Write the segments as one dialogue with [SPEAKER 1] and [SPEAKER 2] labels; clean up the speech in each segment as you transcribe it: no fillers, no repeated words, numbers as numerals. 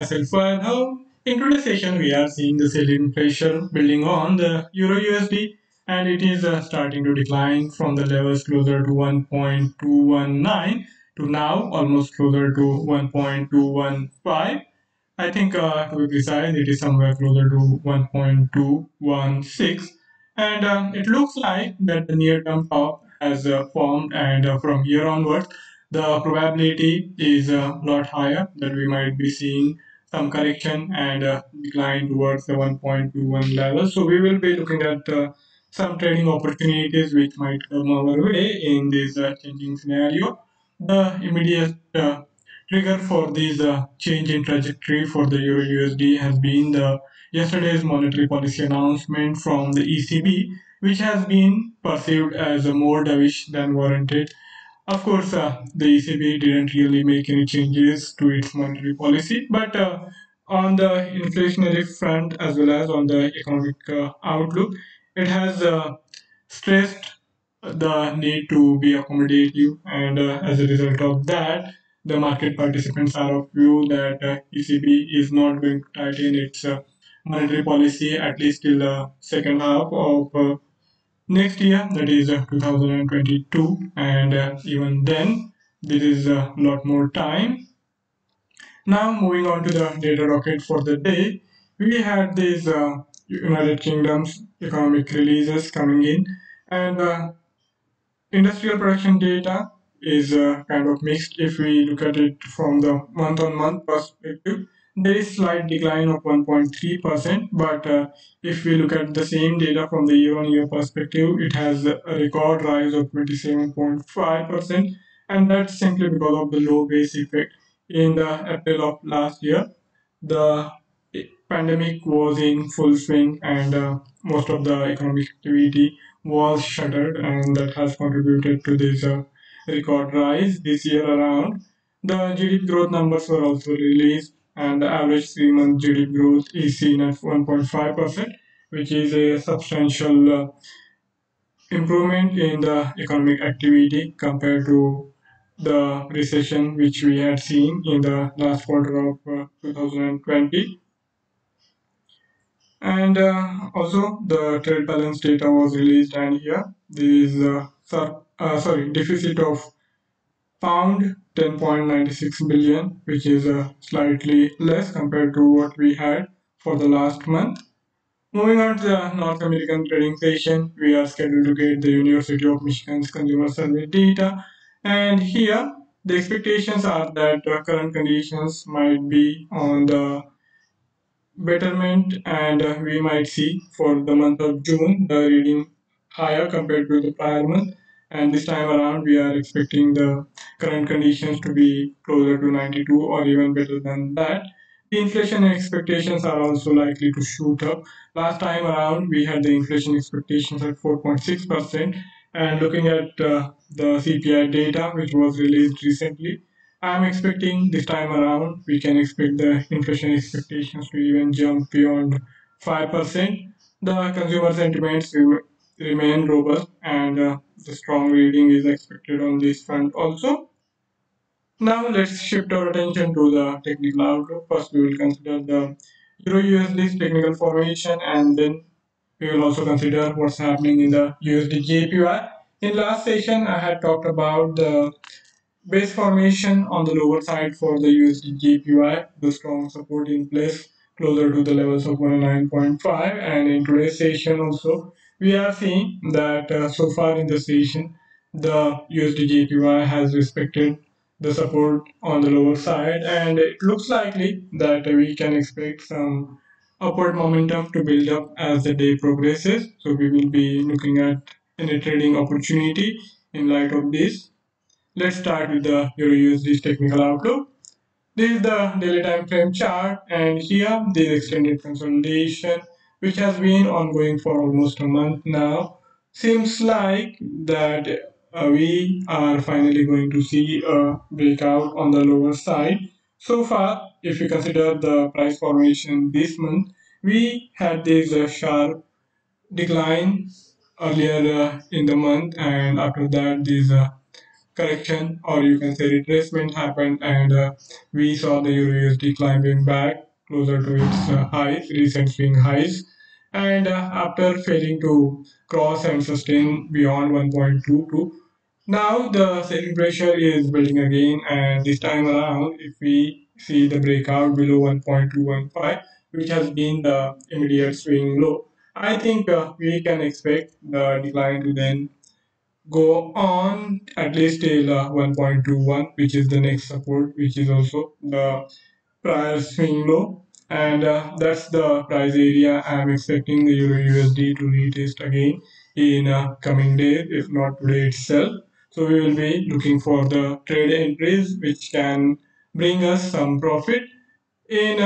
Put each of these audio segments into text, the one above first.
[SPEAKER 1] Myself Further. In today's session, we are seeing the selling pressure building on the Euro USD, and it is starting to decline from the levels closer to 1.219 to now almost closer to 1.215. I think to be precise, it is somewhere closer to 1.216, and it looks like that the near-term top has formed, and from here onwards, the probability is a lot higher that we might be seeing some correction and decline towards the 1.21 level. So we will be looking at some trading opportunities which might come our way in this changing scenario. The immediate trigger for this change in trajectory for the Euro USD has been the yesterday's monetary policy announcement from the ECB, which has been perceived as more dovish than warranted. Of course, the ECB didn't really make any changes to its monetary policy, but on the inflationary front as well as on the economic outlook, it has stressed the need to be accommodative, and as a result of that, the market participants are of view that ECB is not going to tighten its monetary policy at least till the second half of next year, that is 2022, and even then, there is a lot more time. Now, moving on to the data rocket for the day, we had these United Kingdom's economic releases coming in, and industrial production data is kind of mixed if we look at it from the month on month perspective. There is slight decline of 1.3%, but if we look at the same data from the year on year perspective, it has a record rise of 27.5%, and that's simply because of the low base effect. In the April of last year, the pandemic was in full swing, and most of the economic activity was shuttered, and that has contributed to this record rise this year around. The GDP growth numbers were also released, and the average 3 month GDP growth is seen at 1.5%, which is a substantial improvement in the economic activity compared to the recession which we had seen in the last quarter of 2020. And also the trade balance data was released, and here there is deficit of pound 10.96 billion, which is slightly less compared to what we had for the last month. Moving on to the North American trading session, we are scheduled to get the University of Michigan's consumer survey data, and here the expectations are that current conditions might be on the betterment, and we might see for the month of June the reading higher compared to the prior month, and this time around we are expecting the current conditions to be closer to 92 or even better than that. The inflation expectations are also likely to shoot up. Last time around we had the inflation expectations at 4.6%, and looking at the CPI data which was released recently, I'm expecting this time around we can expect the inflation expectations to even jump beyond 5%. The consumer sentiments remain robust, and the strong reading is expected on this front also. Now let's shift our attention to the technical outlook. First, we will consider the Euro USD's technical formation, and then we will also consider what's happening in the USDJPY. In last session, I had talked about the base formation on the lower side for the USD the strong support in place closer to the levels of 109.5. And in today's session also, we are seeing that so far in the session, the USD has respected the support on the lower side, and it looks likely that we can expect some upward momentum to build up as the day progresses. So we will be looking at any trading opportunity in light of this. Let's start with the Euro USD's technical outlook. This is the daily time frame chart, and here this extended consolidation, which has been ongoing for almost a month now, seems like that we are finally going to see a breakout on the lower side. So far, if you consider the price formation this month, we had this sharp decline earlier in the month, and after that, this correction, or you can say retracement happened, and we saw the Euro USD climbing back closer to its highs, recent swing highs, and after failing to cross and sustain beyond 1.22, now the selling pressure is building again, and this time around, if we see the breakout below 1.215, which has been the immediate swing low, I think we can expect the decline to then go on at least till 1.21, which is the next support, which is also the prior swing low. And that's the price area I'm expecting the Euro USD to retest again in coming days, if not today itself. So we will be looking for the trade entries which can bring us some profit in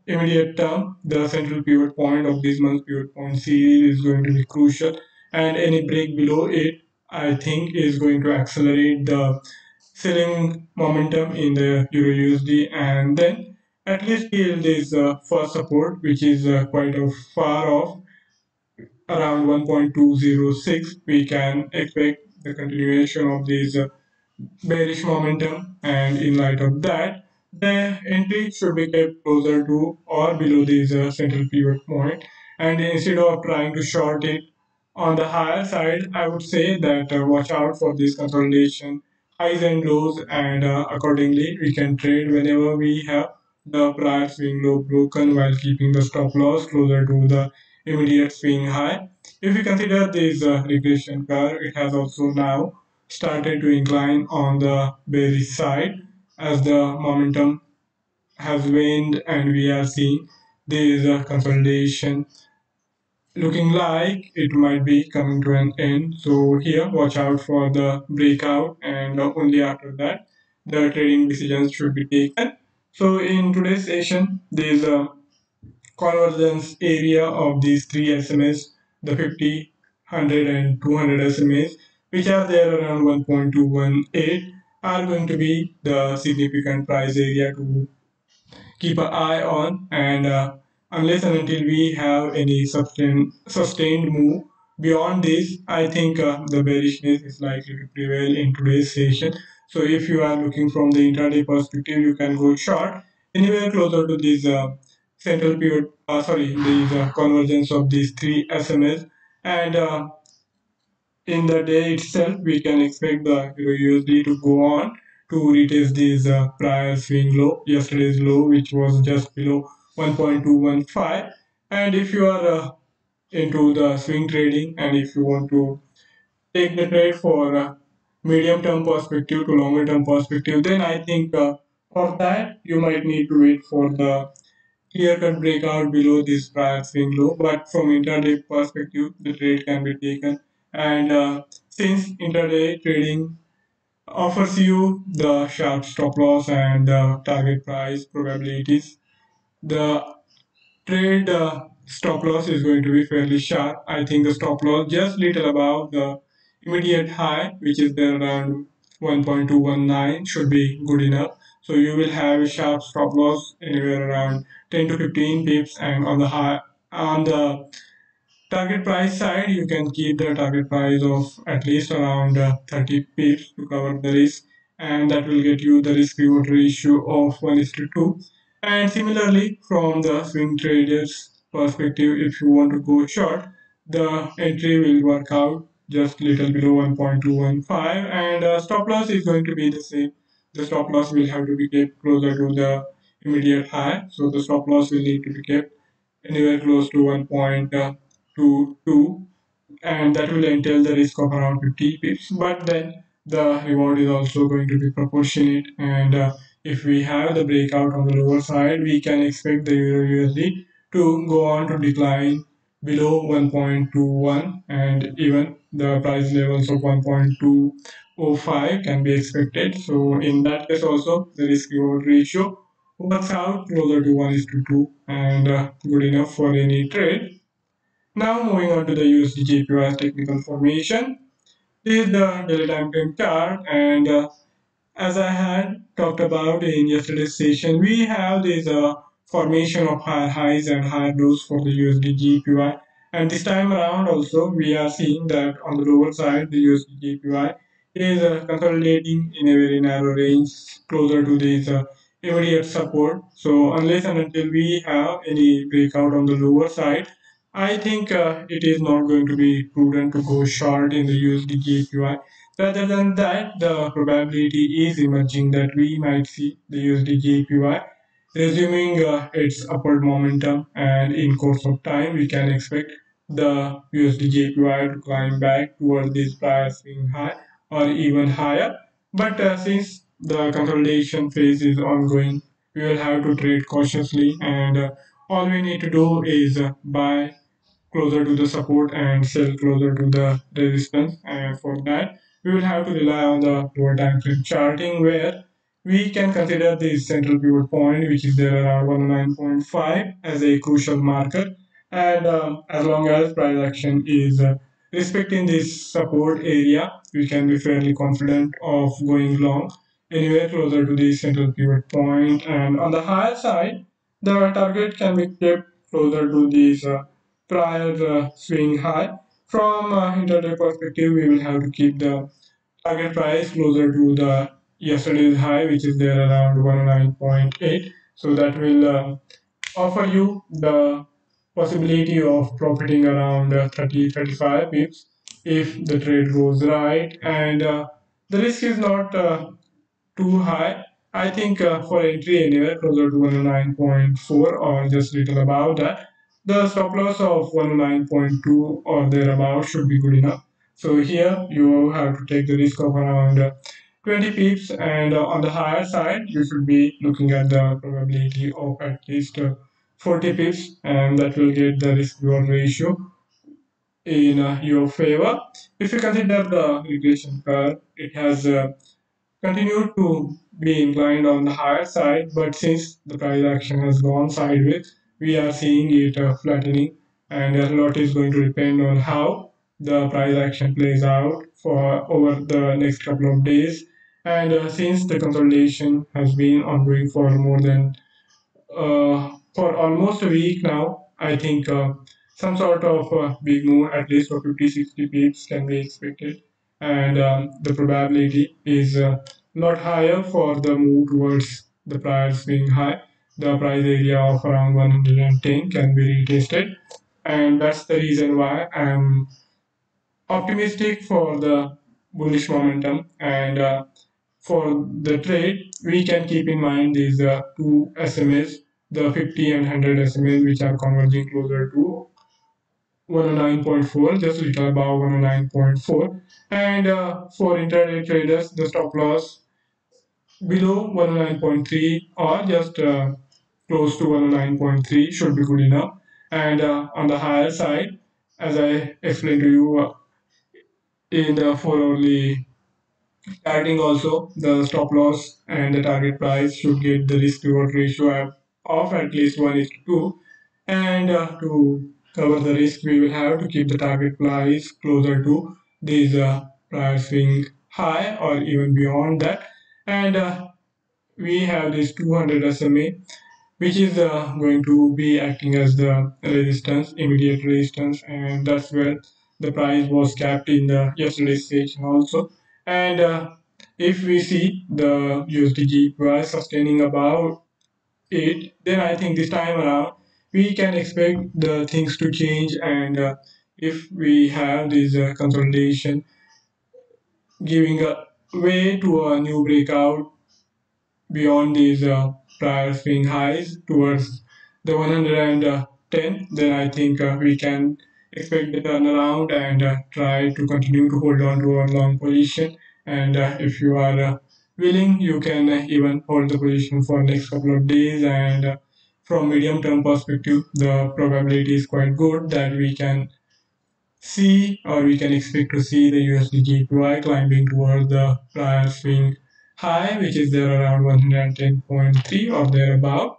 [SPEAKER 1] immediate term. The central pivot point of this month's pivot point series is going to be crucial, and any break below it, I think, is going to accelerate the selling momentum in the Euro USD, and then at least till this first support, which is quite far off, around 1.206, we can expect the continuation of these bearish momentum, and in light of that, the entry should be kept closer to or below this central pivot point. And instead of trying to short it on the higher side, I would say that watch out for this consolidation, highs and lows, and accordingly, we can trade whenever we have the prior swing low broken while keeping the stop loss closer to the immediate swing high. If we consider this regression curve, it has also now started to incline on the bearish side as the momentum has waned, and we are seeing there is a consolidation looking like it might be coming to an end. So here, watch out for the breakout, and only after that, the trading decisions should be taken. So in today's session, there is a convergence area of these three SMAs, the 50, 100, and 200 SMAs, which are there around 1.218, are going to be the significant price area to keep an eye on. And unless and until we have any sustained move beyond this, I think the bearishness is likely to prevail in today's session. So if you are looking from the intraday perspective, you can go short anywhere closer to this central pivot, these convergence of these three SMAs. And in the day itself, we can expect the Euro USD to go on to retest this prior swing low, yesterday's low, which was just below 1.215. And if you are into the swing trading, and if you want to take the trade for medium term perspective to longer term perspective, then I think for that you might need to wait for the clear-cut breakout below this prior swing low, but from intraday perspective, the trade can be taken. And since intraday trading offers you the sharp stop loss and target price probabilities, the trade stop loss is going to be fairly sharp. I think the stop loss just little above the immediate high, which is there around 1.219, should be good enough. So you will have a sharp stop loss anywhere around 10 to 15 pips, and on the target price side, you can keep the target price of at least around 30 pips to cover the risk, and that will get you the risk reward ratio of 1 is to 2. And similarly, from the swing traders perspective, if you want to go short, the entry will work out just little below 1.215, and stop loss is going to be the same. The stop loss will have to be kept closer to the immediate high, so the stop loss will need to be kept anywhere close to 1.22, and that will entail the risk of around 50 pips, but then the reward is also going to be proportionate. And if we have the breakout on the lower side, we can expect the Euro USD to go on to decline below 1.21, and even the price levels of 1.205 can be expected. So in that case also, the risk reward ratio works out closer to 1 is to 2, and good enough for any trade. Now moving on to the USDJPY technical formation. This is the daily time frame chart, and as I had talked about in yesterday's session, we have this formation of higher highs and higher lows for the USDJPY. And this time around also, we are seeing that on the lower side, the USDJPY is consolidating in a very narrow range closer to this immediate support. So unless and until we have any breakout on the lower side, I think it is not going to be prudent to go short in the USDJPY. Rather than that, the probability is emerging that we might see the USDJPY resuming its upward momentum, and in course of time, we can expect the USDJPY to climb back towards this prior swing high or even higher. But since the consolidation phase is ongoing, we will have to trade cautiously, and all we need to do is buy closer to the support and sell closer to the resistance. And for that, we will have to rely on the lower time frame charting, where we can consider the central pivot point, which is there around 19.5, as a crucial marker. And as long as price action is respecting this support area, we can be fairly confident of going long anywhere closer to the central pivot point. And on the higher side, the target can be kept closer to these prior swing high. From intraday perspective, we will have to keep the target price closer to the yesterday's high, which is there around 19.8. So that will offer you the possibility of profiting around 30-35 pips if the trade goes right, and the risk is not too high. I think for entry anywhere closer to 109.4 or just little above that, the stop loss of 109.2 or thereabout should be good enough. So here you have to take the risk of around 20 pips, and on the higher side, you should be looking at the probability of at least 40 pips, and that will get the risk reward ratio in your favor. If you consider the regression curve, it has continued to be inclined on the higher side, but since the price action has gone sideways, we are seeing it flattening, and a lot is going to depend on how the price action plays out for over the next couple of days. And since the consolidation has been ongoing for almost a week now, I think some sort of big move, at least for 50-60 pips, can be expected. And the probability is a lot higher for the move towards the price being high. The price area of around 110 can be retested. And that's the reason why I'm optimistic for the bullish momentum. And for the trade, we can keep in mind these two SMAs, the 50 and 100 SMAs, which are converging closer to 109.4, just a little above 109.4. And for intraday traders, the stop loss below 109.3 or just close to 109.3 should be good enough. And on the higher side, as I explained to you in the 4 hourly starting also, the stop loss and the target price should get the risk reward ratio of at least 1 is to 2. And to cover the risk, we will have to keep the target price closer to this price swing high or even beyond that. And we have this 200 SMA, which is going to be acting as the resistance, immediate resistance, and that's where the price was capped in the yesterday's session also. And if we see the USDG price sustaining above it, then I think this time around we can expect the things to change. And if we have this consolidation giving a way to a new breakout beyond these prior swing highs towards the 110, then I think we can expect the turnaround and try to continue to hold on to a long position. And if you are willing, you can even hold the position for next couple of days. And from medium term perspective, the probability is quite good that we can see, or we can expect to see, the USDJPY climbing towards the prior swing high, which is there around 110.3 or thereabout.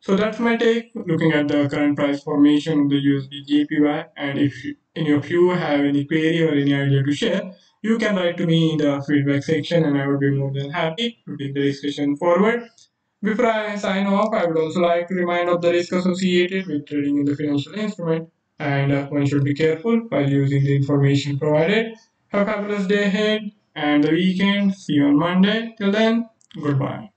[SPEAKER 1] So that's my take looking at the current price formation of the USDJPY. And if you have any query or any idea to share, you can write to me in the feedback section, and I would be more than happy to take the discussion forward. Before I sign off, I would also like to remind of the risk associated with trading in the financial instrument, and one should be careful while using the information provided. Have a fabulous day ahead, and the weekend. See you on Monday. Till then, goodbye.